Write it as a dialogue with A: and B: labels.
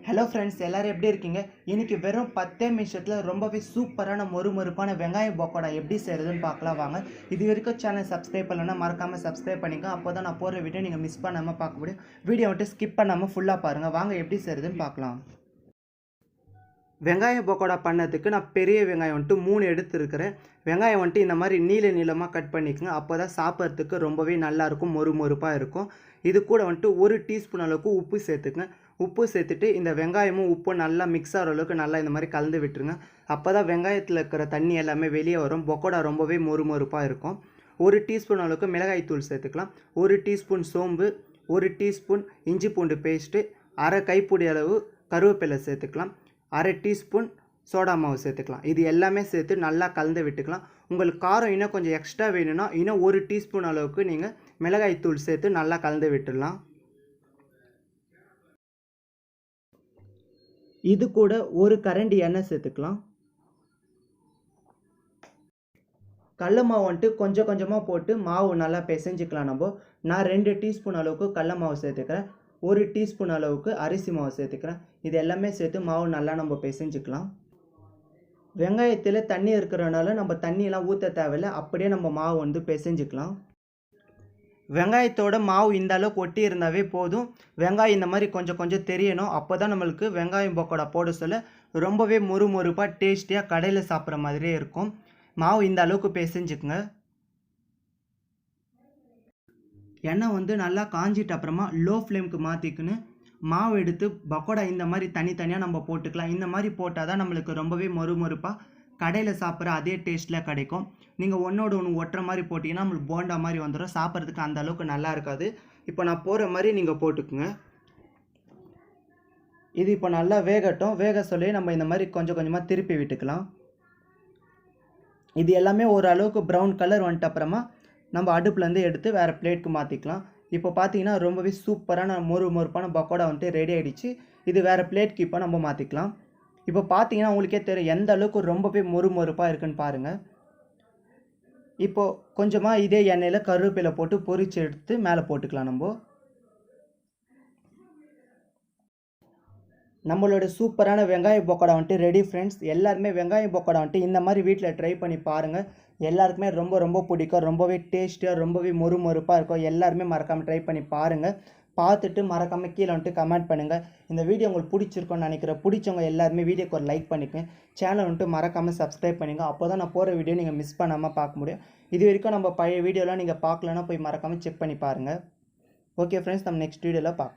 A: Hello friends, எல்லோரும் எப்படி இருக்கீங்க? இன்றைக்கி வெறும் 10 நிமிஷத்தில் ரொம்பவே சூப்பரான மொறுமொறுப்பான வெங்காய பக்கோடா எப்படி செய்கிறதுன்னு பார்க்கலாம் வாங்க. இது வரைக்கும் சேனல் சப்ஸ்கிரைப் பண்ணலன்னா மறக்காமல் சப்ஸ்கிரைப் பண்ணிங்க. அப்போ தான் நான் போடுற வீடியோ நீங்கள் மிஸ் பண்ணாமல் பார்க்க முடியும். வீடியோ வந்துட்டு ஸ்கிப் பண்ணாமல் ஃபுல்லாக பாருங்கள். வாங்க எப்படி செய்கிறதுன்னு பார்க்கலாம். வெங்காய பக்கோடா பண்ணதுக்கு நான் பெரிய வெங்காயம் வந்துட்டு 3 எடுத்துருக்கிறேன். வெங்காயம் வந்துட்டு இந்த மாதிரி நீளமாக கட் பண்ணிக்கோங்க. அப்போ தான் சாப்பிட்றதுக்கு ரொம்பவே நல்லாயிருக்கும், மொறுமொறுப்பாக இருக்கும். இது கூட வந்துட்டு 1 டீஸ்பூன் அளவுக்கு உப்பு சேர்த்துக்குங்க. உப்பு சேர்த்துட்டு இந்த வெங்காயமும் உப்பும் நல்லா மிக்ஸ் ஆகிற அளவுக்கு நல்லா இந்த மாதிரி கலந்து விட்டுருங்க. அப்போ தான் வெங்காயத்தில் இருக்கிற தண்ணி எல்லாமே வெளியே வரும். பக்கோடா ரொம்பவே மொறுமொறுப்பாக இருக்கும். 1 டீஸ்பூன் அளவுக்கு மிளகாய்த்தூள் சேர்த்துக்கலாம். 1 டீஸ்பூன் சோம்பு, 1 டீஸ்பூன் இஞ்சி பூண்டு பேஸ்ட்டு, அரை கைப்பிடி அளவு கருவேப்பிலை சேர்த்துக்கலாம். அரை டீஸ்பூன் சோடா மாவு சேர்த்துக்கலாம். இது எல்லாமே சேர்த்து நல்லா கலந்து விட்டுக்கலாம். உங்களுக்கு காரம் இன்னும் கொஞ்சம் எக்ஸ்ட்ரா வேணும்னா இன்னும் 1 டீஸ்பூன் அளவுக்கு நீங்கள் மிளகாய்த்தூள் சேர்த்து நல்லா கலந்து விட்டுடலாம். இது கூட 1 கரண்டி எண்ணெய் சேர்த்துக்கலாம். கடல மாவு வந்துட்டு கொஞ்சம் கொஞ்சமாக போட்டு மாவு நல்லா பிசைஞ்சிக்கலாம். நான் 2 டீஸ்பூன் அளவுக்கு கடல மாவு சேர்த்துக்கிறேன். 1 டீஸ்பூன் அளவுக்கு அரிசி மாவு சேர்த்துக்கிறேன். இது எல்லாமே சேர்த்து மாவு நல்லா நம்ம பிசைஞ்சிக்கலாம். வெங்காயத்தில் தண்ணி இருக்கிறனால நம்ம தண்ணியெல்லாம் ஊற்ற தேவையில்லை, அப்படியே நம்ம மாவு வந்து பிசைஞ்சிக்கலாம். வெங்காயத்தோட மாவு இந்த அளவுக்கு ஒட்டி இருந்தாவே போதும். வெங்காயம் இந்த மாதிரி கொஞ்சம் கொஞ்சம் தெரியணும். அப்போ தான் நம்மளுக்கு வெங்காயம் பக்கோடா போட சொல்ல ரொம்பவே மொறுமொறுப்பாக டேஸ்டியாக கடையில் சாப்பிட்ற மாதிரியே இருக்கும். மாவு இந்த அளவுக்கு பிசைஞ்சுக்குங்க. எண்ணெய் வந்து நல்லா காஞ்சிட்ட அப்புறமா லோ ஃப்ளேமுக்கு மாற்றிக்கின்னு மாவு எடுத்து பக்கோடா இந்த மாதிரி தனித்தனியாக நம்ம போட்டுக்கலாம். இந்த மாதிரி போட்டால் தான் நம்மளுக்கு ரொம்பவே மொறுமொறுப்பாக கடையில் சாப்பிட்ற அதே டேஸ்ட்டில் கிடைக்கும். நீங்கள் ஒன்றோடு ஒன்று ஒட்டுற மாதிரி போட்டிங்கன்னா நம்மளுக்கு போண்டா மாதிரி வந்துடும். சாப்பிட்றதுக்கு அந்த அளவுக்கு நல்லா இருக்காது. இப்போ நான் போகிற மாதிரி நீங்கள் போட்டுக்குங்க. இது இப்போ நல்லா வேகட்டும். வேக சொல்லி நம்ம இந்த மாதிரி கொஞ்சம் கொஞ்சமாக திருப்பி விட்டுக்கலாம். இது எல்லாமே ஓரளவுக்கு ப்ரௌன் கலர் வந்துட்ட அப்புறமா நம்ம அடுப்புலேருந்து எடுத்து வேறு பிளேட்டுக்கு மாற்றிக்கலாம். இப்போ பார்த்தீங்கன்னா ரொம்பவே சூப்பரான மொறுமொறுப்பான பக்கோடா வந்துட்டு ரெடி ஆகிடுச்சு. இது வேறு பிளேட்க்கு இப்போ நம்ம மாற்றிக்கலாம். இப்போ பார்த்தீங்கன்னா உங்களுக்கே தெரியும் எந்த அளவுக்கு ரொம்பவே மொறுமொறுப்பாக இருக்குன்னு பாருங்கள். இப்போது கொஞ்சமாக இதே எண்ணெயில் கருவேப்பிலை போட்டு பொரிச்சு எடுத்து மேலே போட்டுக்கலாம். நம்மளோட சூப்பரான வெங்காய பக்கோடா வந்துட்டு ரெடி ஃப்ரெண்ட்ஸ். எல்லாருமே வெங்காய பக்கோடா வந்துட்டு இந்த மாதிரி வீட்டில் ட்ரை பண்ணி பாருங்கள். எல்லாருக்குமே ரொம்ப பிடிக்கும். ரொம்பவே டேஸ்டியாக ரொம்பவே மொறுமொறுப்பாக இருக்கும். எல்லாருமே மறக்காமல் ட்ரை பண்ணி பாருங்கள். பார்த்துட்டு மறக்காமல் கீழே வந்துட்டு கமெண்ட் பண்ணுங்கள். இந்த வீடியோ உங்களுக்கு பிடிச்சிருக்கோன்னு நினைக்கிறேன். பிடிச்சவங்க எல்லாருமே வீடியோக்கு ஒரு லைக் பண்ணிக்கோங்க. சேனல் வந்துட்டு மறக்காமல் சப்ஸ்கிரைப் பண்ணுங்க. அப்போ தான் நான் போகிற வீடியோ நீங்கள் மிஸ் பண்ணாமல் பார்க்க முடியும். இது வரைக்கும் நம்ம பழைய வீடியோலாம் நீங்கள் பார்க்கலன்னா போய் மறக்காமல் செக் பண்ணி பாருங்கள். ஓகே ஃப்ரெண்ட்ஸ், நம்ம நெக்ஸ்ட் வீடியோவில் பார்க்கலாம்.